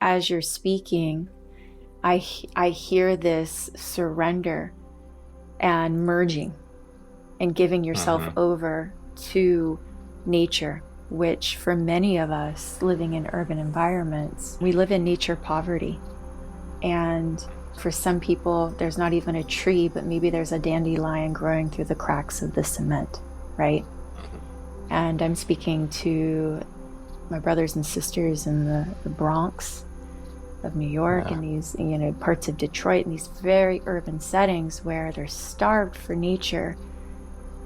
as you're speaking, I hear this surrender and merging and giving yourself Mm-hmm. over to nature, which for many of us living in urban environments, we live in nature poverty. And for some people, there's not even a tree, but maybe there's a dandelion growing through the cracks of the cement, right? And I'm speaking to my brothers and sisters in the Bronx of New York Yeah. and these, parts of Detroit and these very urban settings where they're starved for nature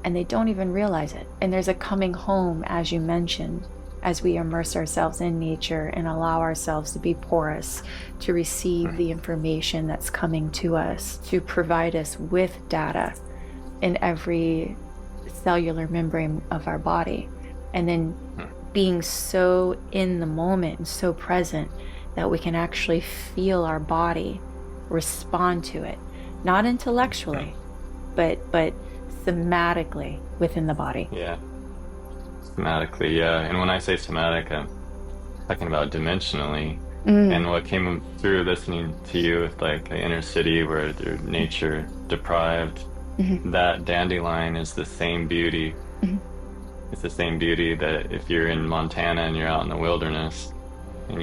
and they don't even realize it. And there's a coming home, as you mentioned, as we immerse ourselves in nature and allow ourselves to be porous to receive the information that's coming to us, to provide us with data in every cellular membrane of our body. And then being so in the moment and so present that we can actually feel our body respond to it, not intellectually, but somatically within the body. Yeah. Somatically, yeah. And when I say somatic, I'm talking about dimensionally. Mm, And what came through listening to you with like the inner city where they're nature deprived, mm-hmm, that dandelion is the same beauty. mm-hmm, It's the same beauty that if you're in Montana and you're out in the wilderness and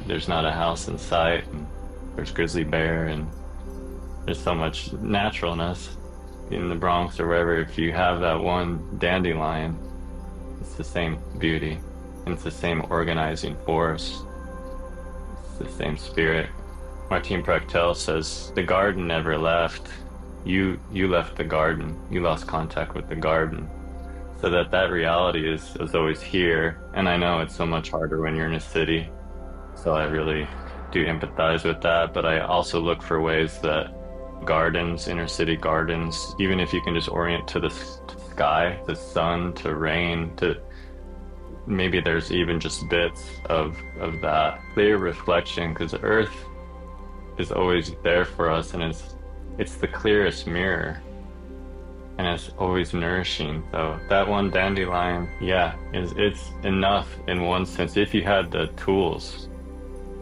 there's not a house in sight and there's grizzly bear and there's so much naturalness in the Bronx or wherever, if you have that one dandelion, it's the same beauty and it's the same organizing force. It's the same spirit. Martin Prechtel says the garden never left. You left the garden. You lost contact with the garden. So that reality is always here. And I know it's so much harder when you're in a city. So I really do empathize with that. But I also look for ways that gardens, inner city gardens, even if you can just orient to the sky, the sun, to rain, to maybe there's even just bits of that clear reflection, because Earth is always there for us, and it's the clearest mirror, and it's always nourishing. So that one dandelion, yeah, it's enough in one sense if you had the tools.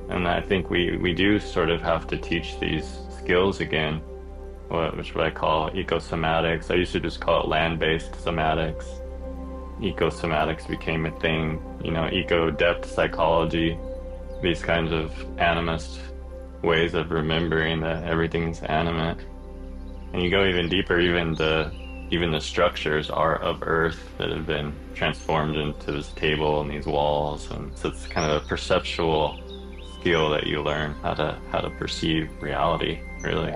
And I think we do sort of have to teach these skills again, what I call EcoSomatics. I used to just call it land-based somatics. EcoSomatics became a thing, eco-depth psychology, these kinds of animist ways of remembering that everything's animate. And you go even deeper, even the structures are of earth that have been transformed into this table and these walls. And so it's kind of a perceptual skill that you learn how to perceive reality, really.